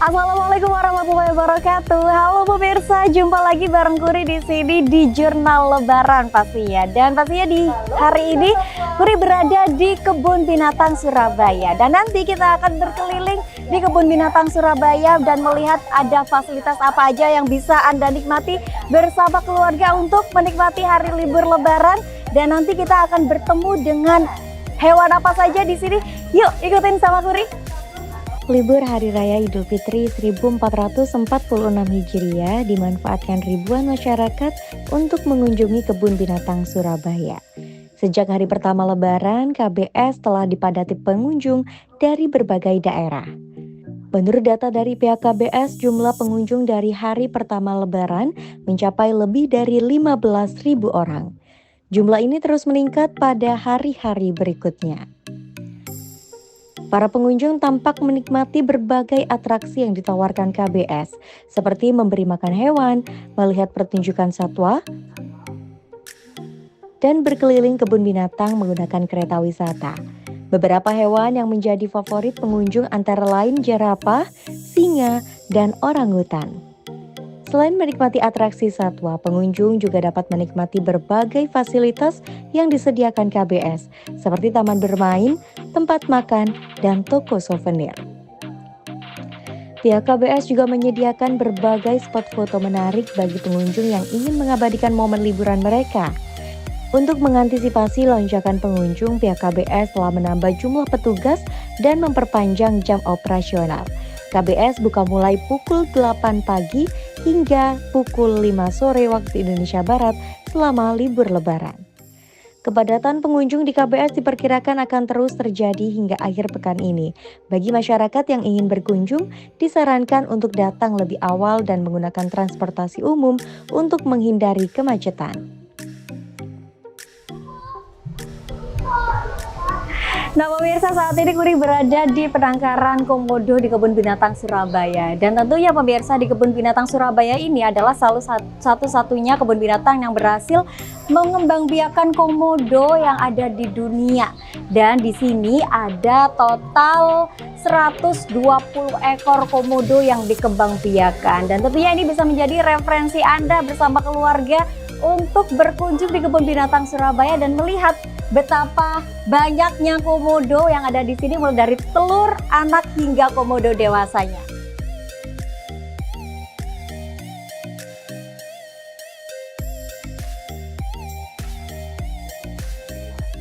Assalamualaikum warahmatullahi wabarakatuh. Halo pemirsa, jumpa lagi bareng Kuri di sini di Jurnal Lebaran pastinya. Dan pastinya di hari ini Kuri berada di Kebun Binatang Surabaya. Dan nanti kita akan berkeliling di Kebun Binatang Surabaya dan melihat ada fasilitas apa aja yang bisa Anda nikmati bersama keluarga untuk menikmati hari libur Lebaran. Dan nanti kita akan bertemu dengan hewan apa saja di sini. Yuk ikutin sama Kuri. Libur Hari Raya Idul Fitri 1446 Hijriah dimanfaatkan ribuan masyarakat untuk mengunjungi Kebun Binatang Surabaya. Sejak hari pertama Lebaran, KBS telah dipadati pengunjung dari berbagai daerah. Menurut data dari pihak KBS, jumlah pengunjung dari hari pertama Lebaran mencapai lebih dari 15.000 orang. Jumlah ini terus meningkat pada hari-hari berikutnya. Para pengunjung tampak menikmati berbagai atraksi yang ditawarkan KBS, seperti memberi makan hewan, melihat pertunjukan satwa, dan berkeliling kebun binatang menggunakan kereta wisata. Beberapa hewan yang menjadi favorit pengunjung antara lain jerapah, singa, dan orangutan. Selain menikmati atraksi satwa, pengunjung juga dapat menikmati berbagai fasilitas yang disediakan KBS, seperti taman bermain, tempat makan, dan toko souvenir. Pihak KBS juga menyediakan berbagai spot foto menarik bagi pengunjung yang ingin mengabadikan momen liburan mereka. Untuk mengantisipasi lonjakan pengunjung, pihak KBS telah menambah jumlah petugas dan memperpanjang jam operasional. KBS buka mulai pukul 8 pagi hingga pukul 5 sore waktu Indonesia Barat selama libur Lebaran. Kepadatan pengunjung di KBS diperkirakan akan terus terjadi hingga akhir pekan ini. Bagi masyarakat yang ingin berkunjung, disarankan untuk datang lebih awal dan menggunakan transportasi umum untuk menghindari kemacetan. Nah pemirsa, saat ini Kuri berada di penangkaran komodo di Kebun Binatang Surabaya. Dan tentunya pemirsa, di Kebun Binatang Surabaya ini adalah satu-satunya kebun binatang yang berhasil mengembangbiakan komodo yang ada di dunia. Dan di sini ada total 120 ekor komodo yang dikembangbiakan. Dan tentunya ini bisa menjadi referensi Anda bersama keluarga untuk berkunjung di Kebun Binatang Surabaya dan melihat betapa banyaknya komodo yang ada di sini, mulai dari telur, anak hingga komodo dewasanya.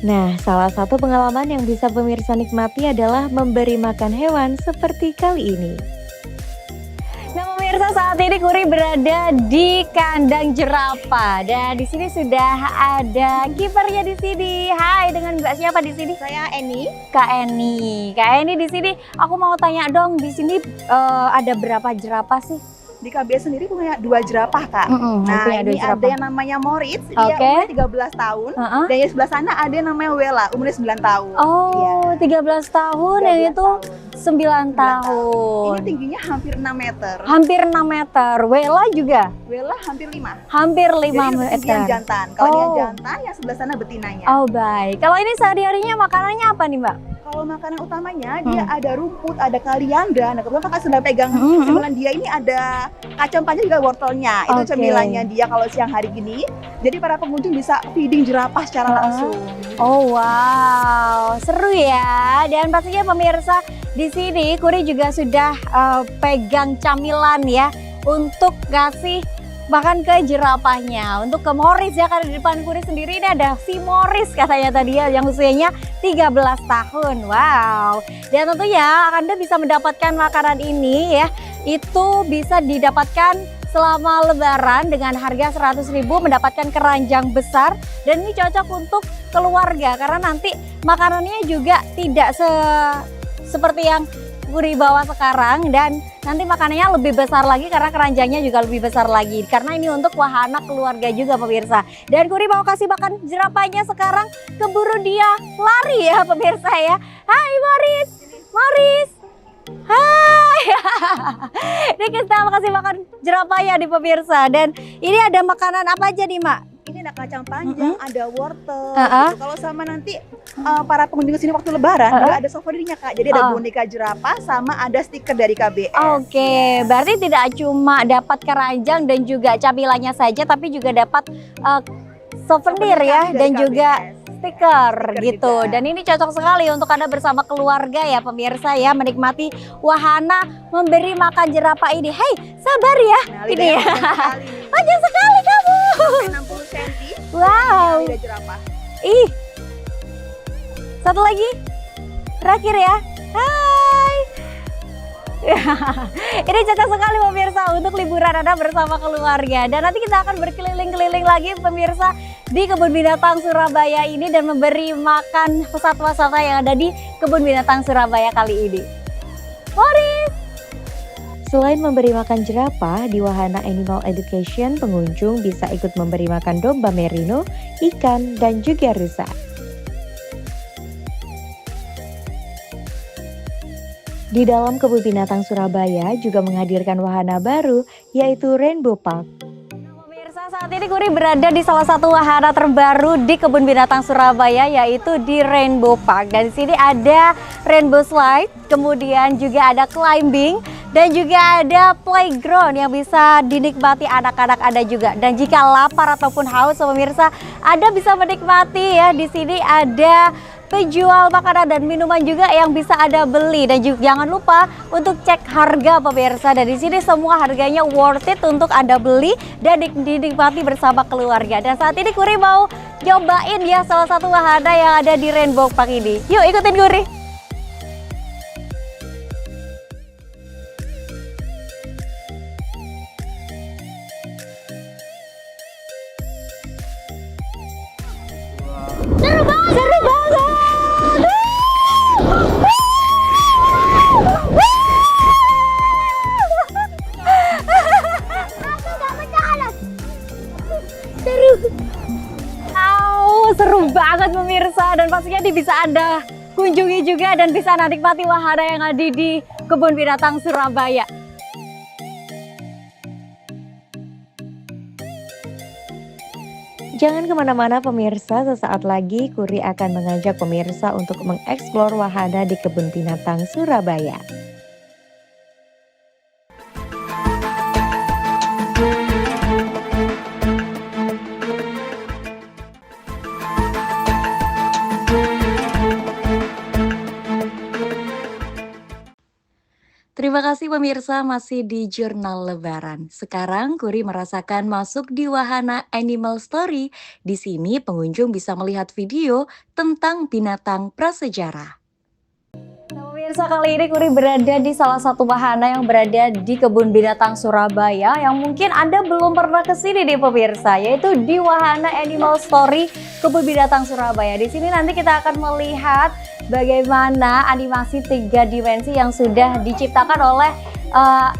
Nah, salah satu pengalaman yang bisa pemirsa nikmati adalah memberi makan hewan seperti kali ini. Nah pemirsa, saat ini Kuri berada di kandang jerapah dan di sini sudah ada kipernya di sini. Hai, dengan Mbak siapa di sini? Saya Eni. Kak Eni. Kak Eni di sini. Aku mau tanya dong, di sini ada berapa jerapah sih? Di KBS sendiri punya 2 jerapah, Kak. Nah, ini ada yang namanya Moritz, dia umurnya 13 tahun. Dan yang sebelah sana ada yang namanya Wela, umurnya 9 tahun. Oh, ya. 13 tahun, yang itu 9 tahun. Ini tingginya hampir 6 meter. Hampir 6 meter. Wela juga? Wela hampir 5. Hampir 5 Jadi meter. ini yang jantan. Kalau ini yang jantan, yang sebelah sana betinanya. Oh, baik. Kalau ini sehari-harinya makanannya apa nih, Mbak? Kalau makanan utamanya dia ada rumput, ada kalianda. Nah, kebetulan Kakak sedang pegang cemilan dia ini ada kacang panjang juga wortelnya. Itu cemilannya dia kalau siang hari gini. Jadi para pengunjung bisa feeding jerapah secara langsung. Oh wow, seru ya. Dan pastinya pemirsa, di sini Kuri juga sudah pegang camilan ya untuk kasih makan ke jerapahnya. Untuk ke Moritz ya, karena di depan Kuri sendiri ini ada si Moritz katanya tadi ya, yang usianya 13 tahun. Wow. Dan tentunya Anda bisa mendapatkan makanan ini ya, itu bisa didapatkan selama Lebaran dengan harga 100.000, mendapatkan keranjang besar. Dan ini cocok untuk keluarga karena nanti makanannya juga tidak seperti yang Kuri bawa sekarang, dan nanti makanannya lebih besar lagi karena keranjangnya juga lebih besar lagi, karena ini untuk wahana keluarga juga pemirsa. Dan Kuri mau kasih makan jerapahnya sekarang, keburu dia lari ya pemirsa ya. Hai Moritz, Moritz, hai. Ini kita mau kasih makan jerapahnya di pemirsa. Dan ini ada makanan apa aja nih Mak? Ini ada kacang panjang, ada wortel. Uh-uh. Gitu. Kalau sama nanti para pengunjung kesini waktu Lebaran, juga ada souvenirnya Kak. Jadi ada boneka jerapah sama ada stiker dari KBS. Oke, berarti tidak cuma dapat keranjang dan juga camilannya saja, tapi juga dapat souvenir ya, dan juga stiker gitu. Juga. Dan ini cocok sekali untuk Anda bersama keluarga ya pemirsa ya, menikmati wahana memberi makan jerapah ini. Hei, sabar ya. Nah, ini ya. lidahnya Panjang sekali kamu. sampai 60 cm. Wow. Lidah jerapah. Ih. Satu lagi. Terakhir ya. Hai. Ini cocok sekali pemirsa untuk liburan Anda bersama keluarga. Dan nanti kita akan berkeliling-keliling lagi pemirsa di Kebun Binatang Surabaya ini dan memberi makan satwa-satwa yang ada di Kebun Binatang Surabaya kali ini. Boris! Selain memberi makan jerapah, di wahana Animal Education pengunjung bisa ikut memberi makan domba merino, ikan, dan juga rusa. Di dalam Kebun Binatang Surabaya juga menghadirkan wahana baru, yaitu Rainbow Park. Nah, pemirsa, saat ini Kuri berada di salah satu wahana terbaru di Kebun Binatang Surabaya, yaitu di Rainbow Park. Dan di sini ada Rainbow Slide, kemudian juga ada climbing, dan juga ada playground yang bisa dinikmati anak-anak Anda juga. Dan jika lapar ataupun haus, pemirsa, Anda bisa menikmati ya. Di sini ada penjual makanan dan minuman juga yang bisa Anda beli, dan juga jangan lupa untuk cek harga pemirsa. Dan di sini semua harganya worth it untuk Anda beli dan dinikmati bersama keluarga. Dan saat ini Kuri mau cobain ya salah satu wahana yang ada di Rainbow Park ini. Yuk ikutin Kuri. Seru banget! Seru banget! Seru! Seru banget pemirsa, dan pastinya ini bisa Anda kunjungi juga dan bisa Anda nikmati wahana yang ada di Kebun Binatang Surabaya. Jangan kemana-mana pemirsa, sesaat lagi Kuri akan mengajak pemirsa untuk mengeksplor wahana di Kebun Binatang Surabaya. Terima kasih pemirsa, masih di Jurnal Lebaran. Sekarang Kuri merasakan masuk di wahana Animal Story. Di sini pengunjung bisa melihat video tentang binatang prasejarah. Nah pemirsa, kali ini Kuri berada di salah satu wahana yang berada di Kebun Binatang Surabaya yang mungkin Anda belum pernah kesini nih pemirsa, yaitu di wahana Animal Story Kebun Binatang Surabaya. Di sini nanti kita akan melihat bagaimana animasi 3 dimensi yang sudah diciptakan oleh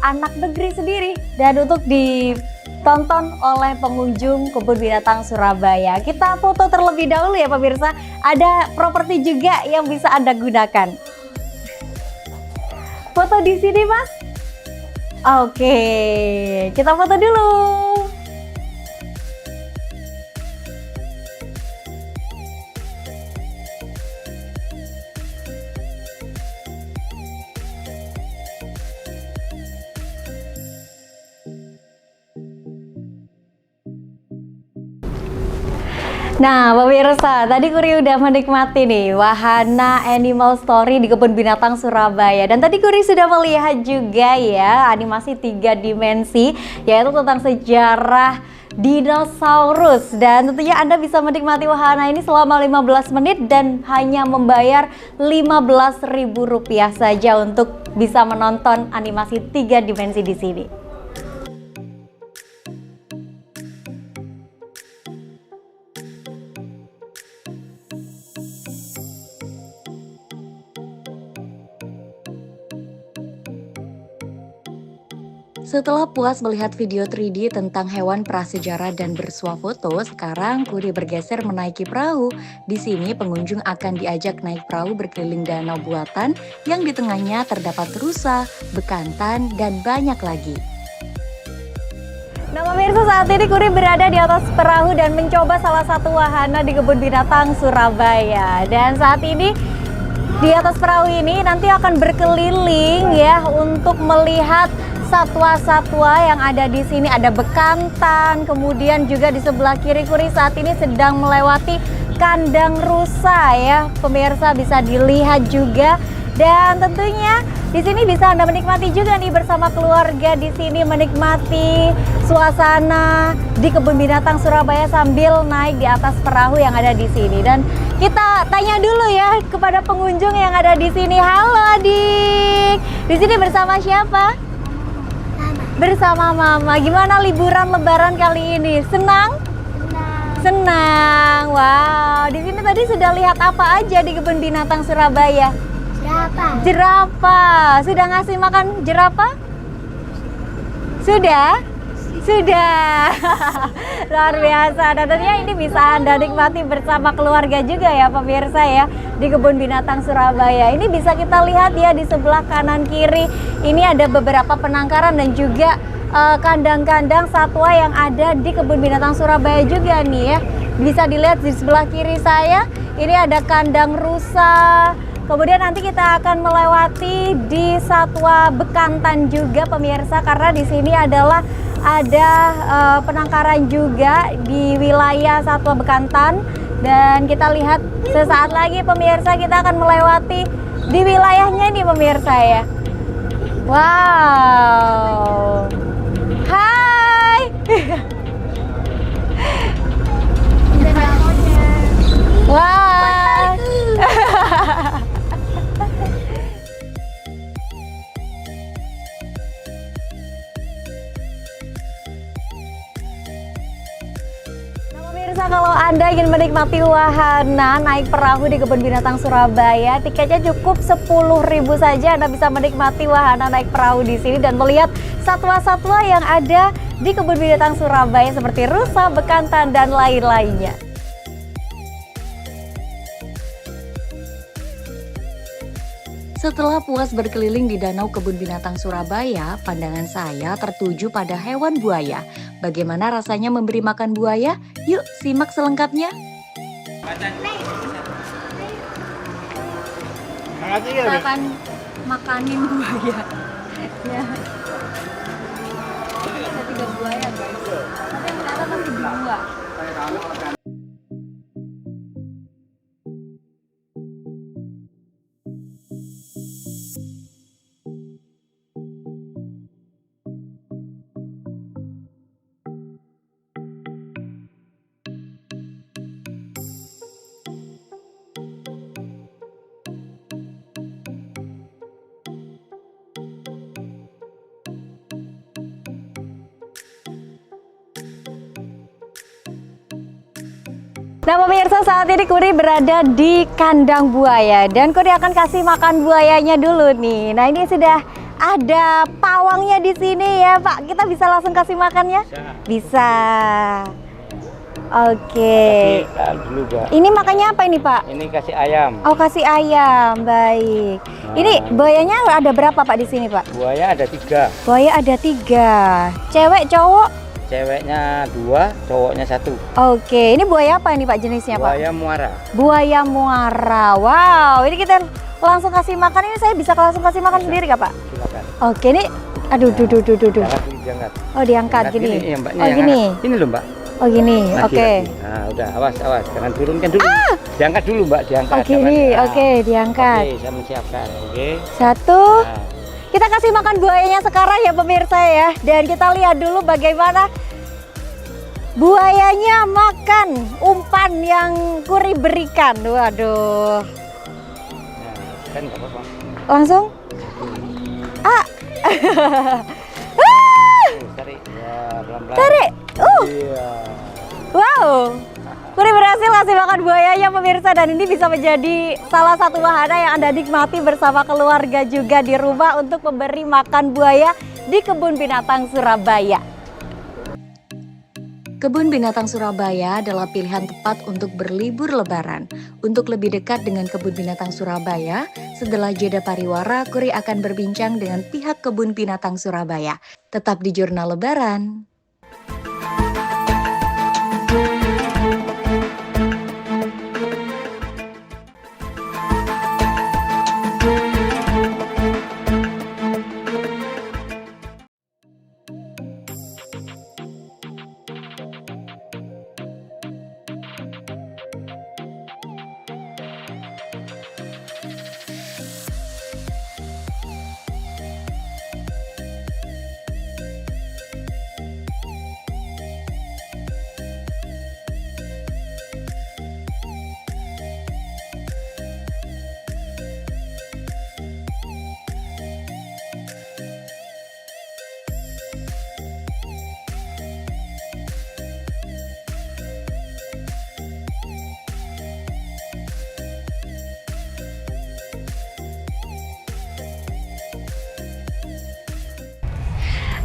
anak negeri sendiri dan untuk ditonton oleh pengunjung Kebun Binatang Surabaya. Kita foto terlebih dahulu ya pemirsa, ada properti juga yang bisa Anda gunakan. Foto di sini Mas? Oke, kita foto dulu. Nah pemirsa, tadi Kuri udah menikmati nih wahana Animal Story di Kebun Binatang Surabaya. Dan tadi Kuri sudah melihat juga ya animasi 3 dimensi, yaitu tentang sejarah dinosaurus. Dan tentunya Anda bisa menikmati wahana ini selama 15 menit dan hanya membayar Rp15.000 saja untuk bisa menonton animasi 3 dimensi di sini. Setelah puas melihat video 3D tentang hewan prasejarah dan bersuah foto, sekarang Kuri bergeser menaiki perahu. Di sini pengunjung akan diajak naik perahu berkeliling danau buatan yang di tengahnya terdapat rusa, bekantan, dan banyak lagi. Nah pemirsa, saat ini Kuri berada di atas perahu dan mencoba salah satu wahana di Kebun Binatang Surabaya. Dan saat ini di atas perahu ini nanti akan berkeliling ya untuk melihat satwa-satwa yang ada di sini. Ada bekantan, kemudian juga di sebelah kiri Kuri saat ini sedang melewati kandang rusa ya. Pemirsa bisa dilihat juga. Dan tentunya di sini bisa Anda menikmati juga nih bersama keluarga di sini menikmati suasana di Kebun Binatang Surabaya sambil naik di atas perahu yang ada di sini. Dan kita tanya dulu ya kepada pengunjung yang ada di sini. Halo Adik. Di sini bersama siapa? Bersama Mama. Gimana liburan Lebaran kali ini? Senang? Senang. Wow. Di sini tadi sudah lihat apa aja di Kebun Binatang Surabaya? Jerapah. Sudah ngasih makan jerapah? Sudah? Sudah. Luar biasa. Dan tentunya ini bisa Anda nikmati bersama keluarga juga ya pemirsa ya di Kebun Binatang Surabaya. Ini bisa kita lihat ya di sebelah kanan kiri. Ini ada beberapa penangkaran dan juga kandang-kandang satwa yang ada di Kebun Binatang Surabaya juga nih ya. Bisa dilihat di sebelah kiri saya. Ini ada kandang rusa. Kemudian nanti kita akan melewati di satwa bekantan juga pemirsa, karena di sini adalah ada penangkaran juga di wilayah satwa bekantan. Dan kita lihat sesaat lagi pemirsa kita akan melewati di wilayahnya ini pemirsa ya. Wow. Hai. Wah. Pemirsa, kalau Anda ingin menikmati wahana naik perahu di Kebun Binatang Surabaya, tiketnya cukup 10.000 saja. Anda bisa menikmati wahana naik perahu di sini dan melihat satwa-satwa yang ada di Kebun Binatang Surabaya seperti rusa, bekantan, dan lain-lainnya. Setelah puas berkeliling di Danau Kebun Binatang Surabaya, pandangan saya tertuju pada hewan buaya. Bagaimana rasanya memberi makan buaya? Yuk simak selengkapnya. Kita akan makanin buaya. Ya. Ada 3 buaya guys. Tapi yang ternyata masih 2. Nah pemirsa, saat ini Kuri berada di kandang buaya dan Kuri akan kasih makan buayanya dulu nih. Nah ini sudah ada pawangnya di sini ya Pak. Kita bisa langsung kasih makannya? Bisa. Oke. Dulu, Pak. Ini makannya apa ini Pak? Ini kasih ayam. Oh kasih ayam, baik. Ini buayanya ada berapa Pak di sini Pak? Buaya ada 3. Buaya ada 3. Cewek, cowok? Ceweknya 2, cowoknya 1. Oke, ini buaya apa ini Pak jenisnya Pak? Buaya muara. Buaya muara. Wow, ini kita langsung kasih makan. Ini saya bisa langsung kasih makan sendiri kak Pak? Silakan. Oke, ini aduh. Diangkat. Oh diangkat Angkat gini. Iya, mbaknya Oh yang gini. angkat. Ini loh mbak. Oh gini. Lagi, Oke. lagi. Nah udah, awas. Jangan turunkan dulu. Diangkat dulu mbak, diangkat. Oh gini. Nah. Oke, diangkat. Oke, saya menyiapkan. Oke. 1. Nah. Kita kasih makan buayanya sekarang ya pemirsa ya. Dan kita lihat dulu bagaimana buayanya makan umpan yang Kuri berikan. Waduh. Nah, kan nggak apa-apa. Langsung? Ah. Tarik. Ya, pelan-pelan. Tarik. Iya. Wow. Kuri berhasil kasih makan buayanya pemirsa, dan ini bisa menjadi salah satu wahana yang Anda nikmati bersama keluarga juga di rumah untuk memberi makan buaya di Kebun Binatang Surabaya. Kebun Binatang Surabaya adalah pilihan tepat untuk berlibur lebaran. Untuk lebih dekat dengan Kebun Binatang Surabaya, setelah jeda pariwara, Kuri akan berbincang dengan pihak Kebun Binatang Surabaya. Tetap di Jurnal Lebaran.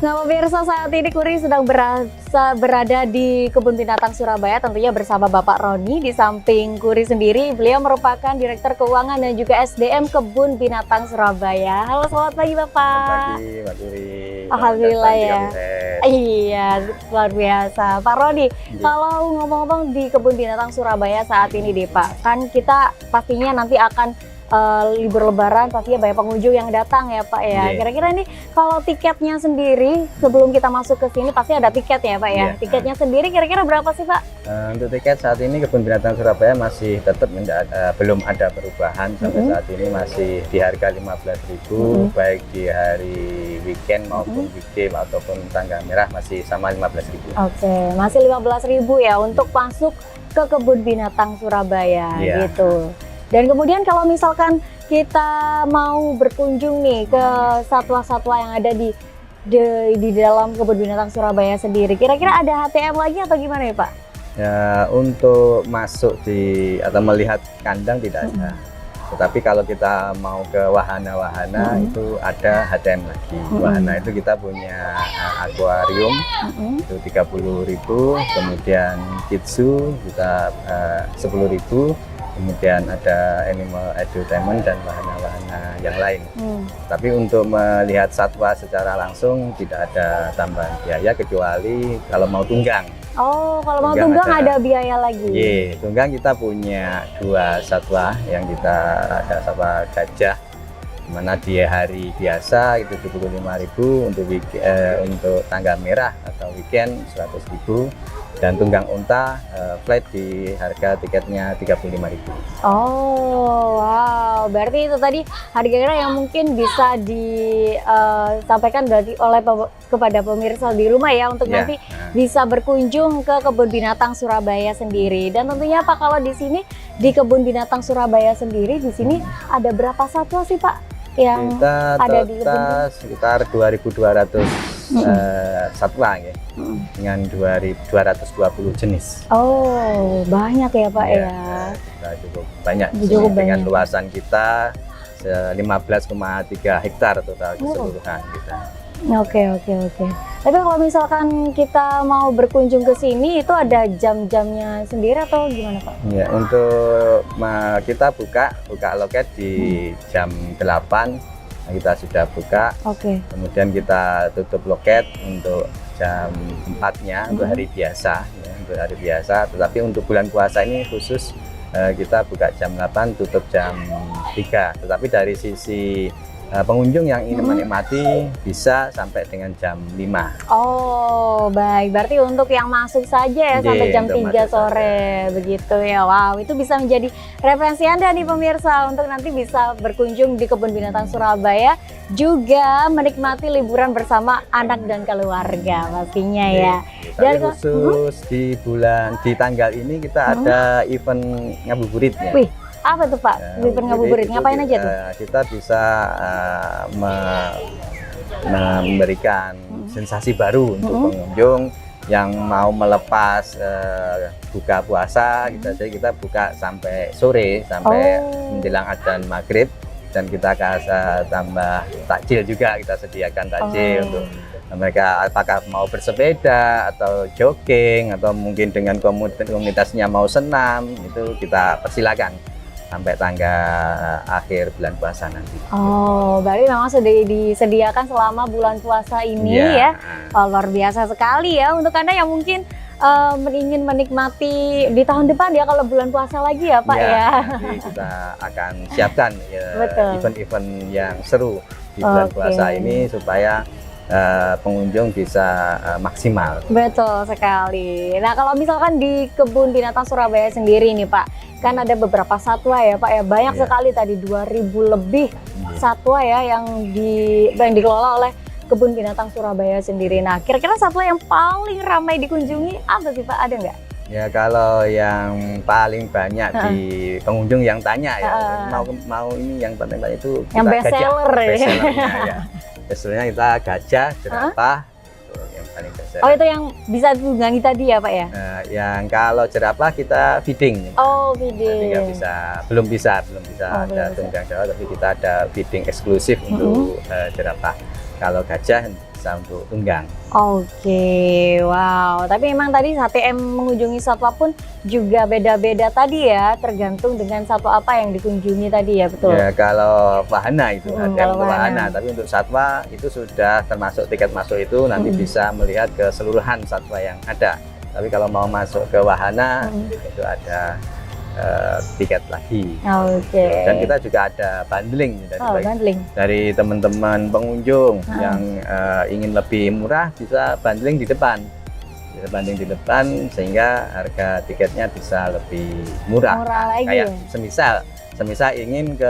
Nah, pemirsa, saat ini Kuri sedang berada di Kebun Binatang Surabaya, tentunya bersama Bapak Roni. Di samping Kuri sendiri, beliau merupakan Direktur Keuangan dan juga SDM Kebun Binatang Surabaya. Halo, selamat pagi Bapak. Selamat pagi, Mbak Turi. Alhamdulillah ya. Kapten. Iya, luar biasa. Pak Roni, kalau ngomong-ngomong di Kebun Binatang Surabaya saat ini deh Pak, kan kita pastinya nanti akan libur lebaran, pastinya banyak pengunjung yang datang ya Pak ya. Iya. Kira-kira ini kalau tiketnya sendiri, sebelum kita masuk ke sini pasti ada tiket ya Pak ya. Iya. Tiketnya sendiri kira-kira berapa sih Pak? Untuk tiket saat ini Kebun Binatang Surabaya masih tetap belum ada perubahan sampai saat ini, masih di harga 15.000 baik di hari weekend maupun weekday ataupun tanggal merah masih sama 15.000. Oke, masih 15.000 ya untuk masuk ke Kebun Binatang Surabaya Iya. gitu. Dan kemudian kalau misalkan kita mau berkunjung nih ke satwa-satwa yang ada di dalam Kebun Binatang Surabaya sendiri, kira-kira ada HTM lagi atau gimana ya Pak? Ya, untuk masuk atau melihat kandang tidak ada. Tetapi kalau kita mau ke wahana-wahana itu ada HTM lagi. Wahana itu kita punya akuarium itu 30.000, kemudian kitsu kita 10.000. Kemudian ada animal edutainment dan wahana-wahana yang lain. Tapi untuk melihat satwa secara langsung tidak ada tambahan biaya kecuali kalau mau tunggang. Oh, kalau mau tunggang ada biaya lagi. Iya, tunggang kita punya 2 satwa yang kita ada satwa gajah, dimana di hari biasa itu 75.000, untuk tanggal merah atau weekend 100.000. Dan tunggang unta flat di harga tiketnya 35.000. Oh, wow. Berarti itu tadi harga-harga yang mungkin bisa disampaikan kepada pemirsa di rumah ya untuk nanti bisa berkunjung ke Kebun Binatang Surabaya sendiri. Dan tentunya Pak, kalau di sini di Kebun Binatang Surabaya sendiri, di sini ada berapa satwa sih Pak yang kita ada di kebun? Sekitar 2.200 satwa ya, dengan 220 jenis. Oh, banyak ya Pak ya. Kita cukup banyak. Cukup dengan banyak. luasan kita 15,3 hektar total keseluruhan kita. Oke. Tapi kalau misalkan kita mau berkunjung ke sini, itu ada jam-jamnya sendiri atau gimana Pak? Ya, untuk kita buka loket di jam 8, kita sudah buka. Oke. Kemudian kita tutup loket untuk jam 4-nya untuk hari biasa, ya, untuk hari biasa. Tetapi untuk bulan puasa ini khusus kita buka jam 8, tutup jam 3. Tetapi dari sisi pengunjung yang ingin menikmati bisa sampai dengan jam 5. Oh, baik. Berarti untuk yang masuk saja ya sampai jam 3 sore begitu ya. Wow, itu bisa menjadi referensi Anda nih pemirsa untuk nanti bisa berkunjung di Kebun Binatang Surabaya, juga menikmati liburan bersama anak dan keluarga pastinya ya. Tapi khusus di tanggal ini kita ada event ngabuburitnya. Wih, apa tuh Pak? Event ngabuburit, ngapain aja tuh? Kita bisa memberikan sensasi baru untuk pengunjung yang mau melepas buka puasa. Kita buka sampai sore, sampai menjelang adzan maghrib, dan kita kasih tambah takjil juga, kita sediakan takjil untuk mereka, apakah mau bersepeda atau jogging atau mungkin dengan komunitasnya mau senam, itu kita persilakan sampai tanggal akhir bulan puasa nanti. Oh, berarti memang sudah disediakan selama bulan puasa ini ya. Oh, luar biasa sekali ya untuk Anda yang mungkin ingin menikmati di tahun depan ya kalau bulan puasa lagi ya Pak ya. Nanti kita akan siapkan event-event yang seru di bulan puasa ini supaya pengunjung bisa maksimal. Betul sekali. Nah, kalau misalkan di Kebun Binatang Surabaya sendiri nih Pak, kan ada beberapa satwa ya Pak ya, banyak sekali tadi 2.000 lebih satwa ya yang dikelola oleh Kebun Binatang Surabaya sendiri. Nah, kira-kira satwa yang paling ramai dikunjungi apa sih Pak, ada nggak? Ya, kalau yang paling banyak di pengunjung yang tanya ya, mau ini yang paling banyak itu yang best seller ya. Biasanya kita gajah, jerapah, itu yang paling best seller. Oh, itu yang bisa ditunggangi tadi ya Pak ya? Yang kalau jerapah kita feeding. Oh, feeding. Jadi belum bisa ada tunggang jerapah, tapi kita ada feeding eksklusif untuk jerapah. Kalau gajah bisa untuk tunggang. Oke, wow. Tapi memang tadi HTM mengunjungi satwa pun juga beda-beda tadi ya, tergantung dengan satwa apa yang dikunjungi tadi ya, betul? Ya kalau wahana itu HTM kalau untuk wahana. wahana, tapi untuk satwa itu sudah termasuk tiket masuk itu nanti bisa melihat keseluruhan satwa yang ada. Tapi kalau mau masuk ke wahana itu ada tiket lagi. Oke. Dan kita juga ada bundling Bundling. dari teman-teman pengunjung yang ingin lebih murah bisa bundling di depan. Bisa bundling di depan sehingga harga tiketnya bisa lebih murah. Murah lagi Kayak ya? semisal ingin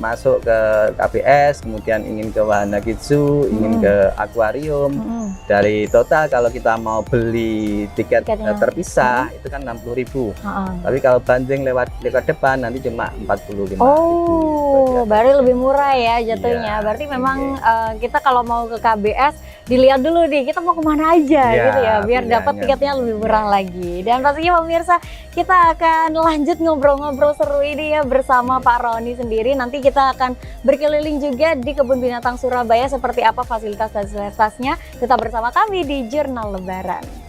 masuk ke KBS, kemudian ingin ke wahana Kidzu, ingin ke akuarium. Dari total kalau kita mau beli tiketnya terpisah itu kan 60.000. Tapi kalau banding lewat depan nanti cuma 45.000. Oh, berarti lebih murah ya jatuhnya. Iya, Berarti memang kita kalau mau ke KBS dilihat dulu nih kita mau kemana aja gitu ya, biar dapat tiketnya lebih murah lagi. Dan pastinya pemirsa kita akan lanjut ngobrol-ngobrol seru ini ya bersama Pak Roni sendiri. Nanti kita akan berkeliling juga di Kebun Binatang Surabaya seperti apa fasilitas-fasilitasnya. Tetap bersama kami di Jurnal Lebaran.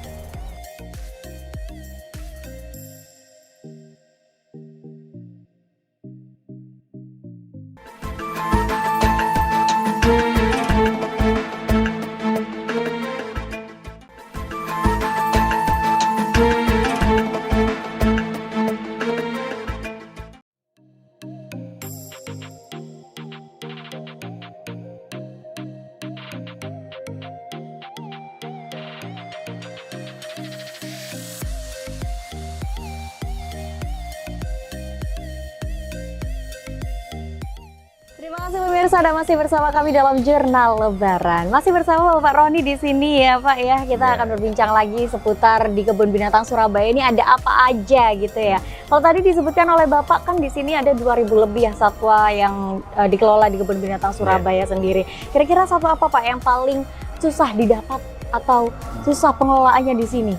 Terima kasih pemirsa, Anda masih bersama kami dalam Jurnal Lebaran. Masih bersama Bapak Roni di sini ya Pak ya. Kita akan berbincang lagi seputar di Kebun Binatang Surabaya ini ada apa aja gitu ya. Kalau tadi disebutkan oleh Bapak kan di sini ada 2.000 lebih ya satwa yang dikelola di Kebun Binatang Surabaya sendiri. Kira-kira satwa apa Pak yang paling susah didapat atau susah pengelolaannya di sini?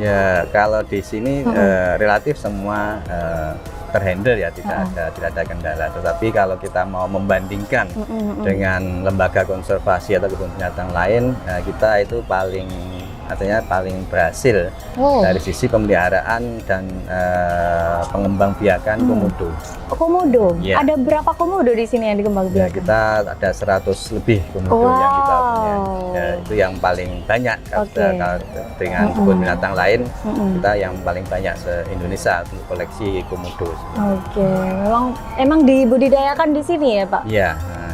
Ya kalau di sini relatif semua terhandle ya, tidak ada kendala. Tetapi kalau kita mau membandingkan dengan lembaga konservasi atau kebun binatang lain, kita itu paling berhasil dari sisi pemeliharaan dan pengembangbiakan komodo. Komodo? Ya. Ada berapa komodo di sini yang dikembangbiakan? Ya, kita ada 100 lebih komodo yang kita punya. Ya, itu yang paling banyak. Kalau dengan kebun binatang lain, kita yang paling banyak se-Indonesia untuk koleksi komodo. Oke, emang dibudidayakan di sini ya Pak? Iya.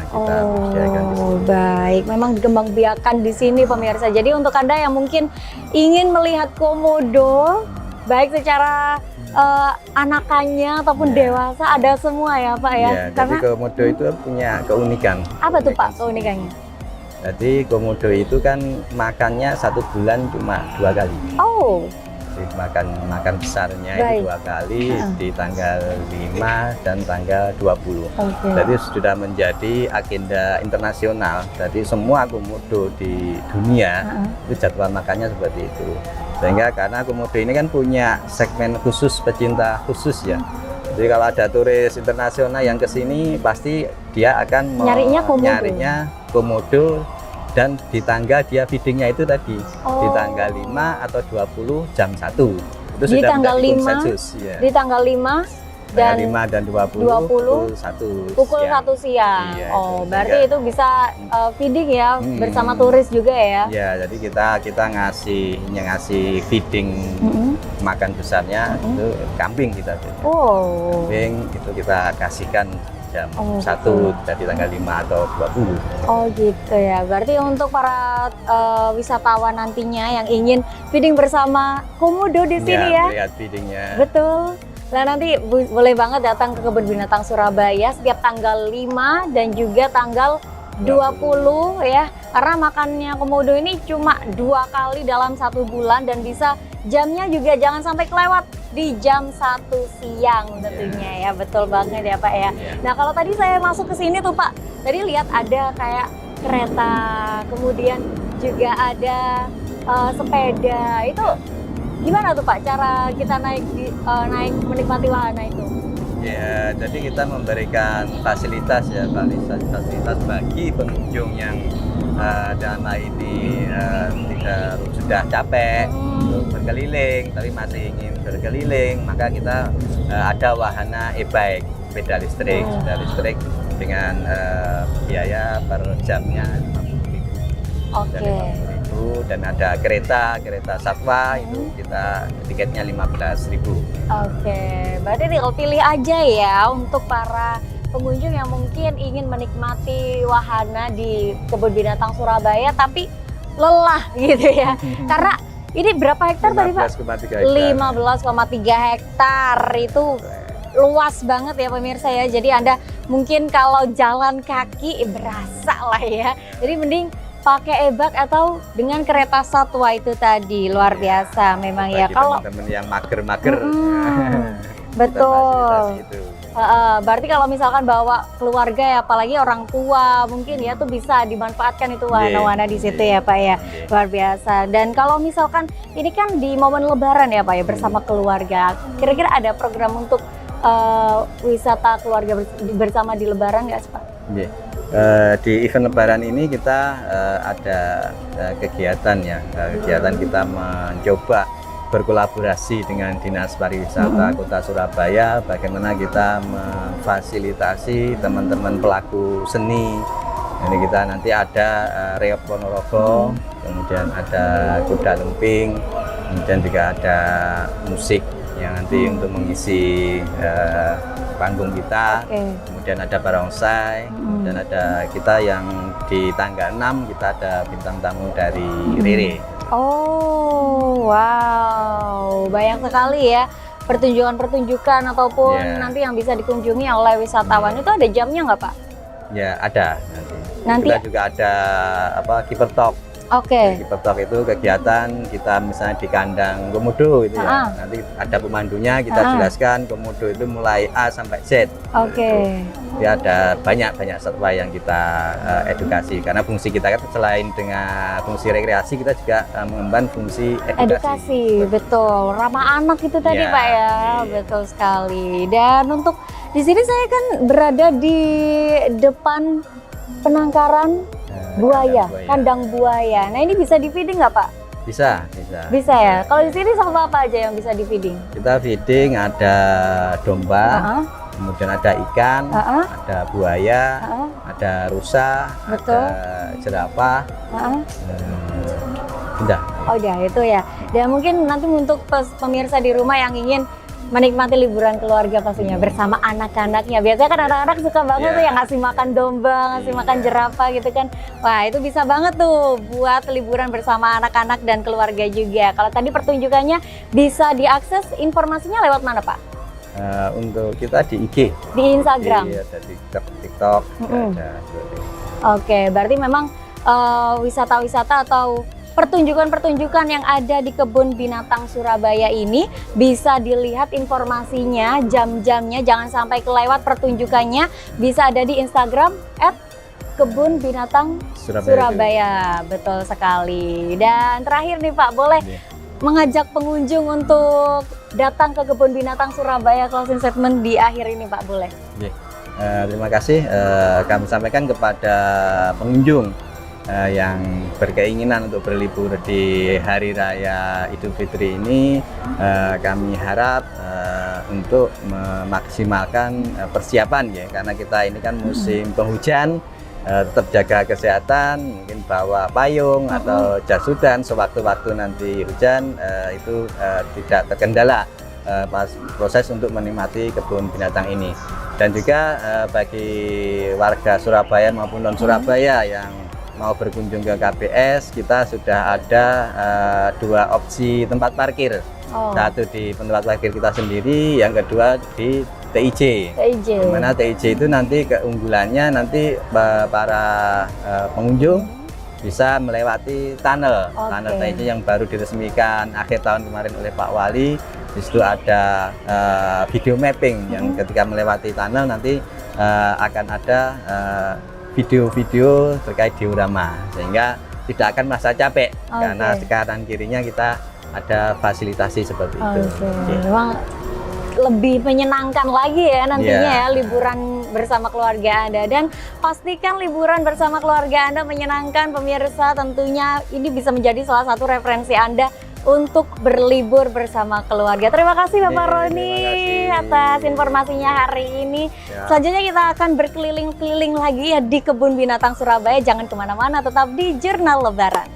Kita budidayakan di sini. Baik, memang dikembangbiakan di sini pemirsa. Jadi untuk Anda yang mungkin ingin melihat komodo, baik secara anakannya ataupun dewasa ada semua ya Pak ya? Iya, jadi komodo itu punya keunikan. Apa tuh Pak keunikannya? Jadi komodo itu kan makannya 1 bulan cuma 2 kali. Oh. Jadi makan besarnya itu 2 kali di tanggal 5 dan tanggal 20. Jadi sudah menjadi agenda internasional. Jadi semua komodo di dunia itu jadwal makannya seperti itu. Sehingga karena komodo ini kan punya segmen khusus, pecinta khusus ya. Jadi kalau ada turis internasional yang ke sini pasti dia akan nyarinya komodo. Dan di tangga dia feedingnya itu tadi di tanggal 5 atau 20 jam 1 itu di sudah tanggal 5 konsensus, ya. Di tanggal 5 dan 5 dan 20 pukul 1 siang. Iya, berarti itu bisa feeding ya bersama turis juga ya. Ya, jadi kita ngasih feeding makan besarnya itu kambing kita. Kambing itu kita kasihkan jam 1 dari tanggal 5 atau 20. Oh gitu ya, berarti untuk para wisatawan nantinya yang ingin feeding bersama komodo di sini ya. Lihat feedingnya. Betul. Nah nanti boleh banget datang ke Kebun Binatang Surabaya setiap tanggal 5 dan juga tanggal 20 ya. Karena makannya komodo ini cuma 2 kali dalam 1 bulan dan bisa jamnya juga jangan sampai kelewat di jam 1 siang tentunya ya. Betul banget ya Pak ya. Nah kalau tadi saya masuk ke sini tuh Pak, tadi lihat ada kayak kereta, kemudian juga ada sepeda. Itu gimana tuh Pak cara kita naik menikmati wahana itu? Ya, jadi kita memberikan fasilitas ya, fasilitas bagi pengunjung yang dalam hal ini sudah capek untuk berkeliling tapi masih ingin berkeliling, maka kita ada wahana e-bike, sepeda listrik dengan biaya per jamnya 50.000. Dan ada kereta satwa itu kita tiketnya 15.000. Oke, berarti tinggal pilih aja ya untuk para pengunjung yang mungkin ingin menikmati wahana di Kebun Binatang Surabaya tapi lelah gitu ya. Karena ini berapa hektar tadi Pak? 15,3 hektar itu luas banget ya pemirsa ya. Jadi Anda mungkin kalau jalan kaki berasa lah ya. Jadi mending pakai e-bike atau dengan kereta satwa itu tadi. Luar biasa memang bagi ya. Kalau teman-teman yang mager-mager. Betul. Berarti kalau misalkan bawa keluarga ya, apalagi orang tua mungkin ya, tuh bisa dimanfaatkan itu wahana-wahana di situ ya Pak ya. Luar biasa. Dan kalau misalkan ini kan di momen Lebaran ya Pak ya, bersama keluarga. Kira-kira ada program untuk wisata keluarga bersama di Lebaran nggak sih Pak? Di event Lebaran ini kita ada kegiatan ya, kegiatan kita mencoba berkolaborasi dengan Dinas Pariwisata Kota Surabaya, bagaimana kita memfasilitasi teman-teman pelaku seni. Ini kita nanti ada reok Ponorogo, kemudian ada kuda lumping, kemudian juga ada musik yang nanti untuk mengisi panggung kita. Kemudian ada barongsai, kemudian ada kita yang di tanggal 6 kita ada bintang tamu dari Rere. Oh, wow, banyak sekali ya pertunjukan-pertunjukan ataupun nanti yang bisa dikunjungi oleh wisatawan. Itu ada jamnya nggak Pak? Ya, ada nanti. Kita juga ada keeper talk. Keeper talk itu kegiatan kita misalnya di kandang komodo itu ya. Nanti ada pemandunya, kita jelaskan komodo itu mulai A sampai Z. Ya, ada banyak satwa yang kita edukasi, karena fungsi kita kan selain dengan fungsi rekreasi, kita juga mengemban fungsi edukasi. Betul, ramah anak itu tadi Pak ya. Betul sekali. Dan untuk di sini saya kan berada di depan penangkaran buaya, kandang buaya. Nah, ini bisa di feeding nggak Pak? Bisa ya. Kalau di sini sama apa aja yang bisa di feeding? Kita feeding ada domba, kemudian ada ikan, ada buaya, ada rusa, ada jerapah. Udah. Udah itu ya. Dan mungkin nanti untuk pemirsa di rumah yang ingin menikmati liburan keluarga pastinya bersama anak-anaknya. Biasanya kan anak-anak suka banget tuh yang ngasih makan domba, ngasih makan jerapah gitu kan. Wah, itu bisa banget tuh buat liburan bersama anak-anak dan keluarga juga. Kalau tadi pertunjukannya bisa diakses, informasinya lewat mana Pak? Untuk kita di IG, di Instagram, ada di TikTok, ada. Berarti memang wisata-wisata atau pertunjukan-pertunjukan yang ada di Kebun Binatang Surabaya ini bisa dilihat informasinya, jam-jamnya, jangan sampai kelewat pertunjukannya. Bisa ada di Instagram @Kebun Binatang Surabaya. Betul sekali. Dan terakhir nih Pak, boleh mengajak pengunjung untuk datang ke Kebun Binatang Surabaya, closing statement di akhir ini Pak, boleh? Terima kasih kami sampaikan kepada pengunjung yang berkeinginan untuk berlibur di Hari Raya Idul Fitri ini. Kami harap untuk memaksimalkan persiapan ya, karena kita ini kan musim penghujan. Tetap jaga kesehatan, mungkin bawa payung atau jas hujan sewaktu-waktu nanti hujan, itu tidak terkendala pas proses untuk menikmati kebun binatang ini. Dan juga bagi warga Surabaya maupun non Surabaya yang mau berkunjung ke KBS, kita sudah ada 2 opsi tempat parkir. Satu di tempat parkir kita sendiri, yang kedua di TIJ. Dimana TIJ itu nanti keunggulannya nanti para pengunjung bisa melewati tunnel TIJ yang baru diresmikan akhir tahun kemarin oleh Pak Wali. Di situ ada video mapping yang ketika melewati tunnel nanti akan ada video-video terkait diorama, sehingga tidak akan merasa capek karena kanan kirinya kita ada fasilitasi seperti itu. Memang lebih menyenangkan lagi ya nantinya ya liburan bersama keluarga Anda. Dan pastikan liburan bersama keluarga Anda menyenangkan pemirsa. Tentunya ini bisa menjadi salah satu referensi Anda untuk berlibur bersama keluarga. Terima kasih Bapak Roni atas informasinya hari ini. Ya. Selanjutnya kita akan berkeliling-keliling lagi ya di Kebun Binatang Surabaya. Jangan kemana-mana, tetap di Jurnal Lebaran.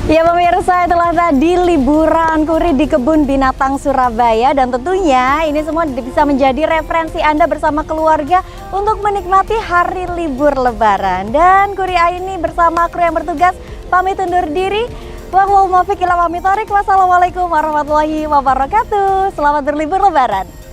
Ya pemirsa, itulah tadi liburan Kuri di Kebun Binatang Surabaya. Dan tentunya ini semua bisa menjadi referensi Anda bersama keluarga untuk menikmati hari libur lebaran. Dan Kuri Aini bersama kru yang bertugas pamit undur diri. Wassalamualaikum warahmatullahi wabarakatuh. Selamat berlibur lebaran.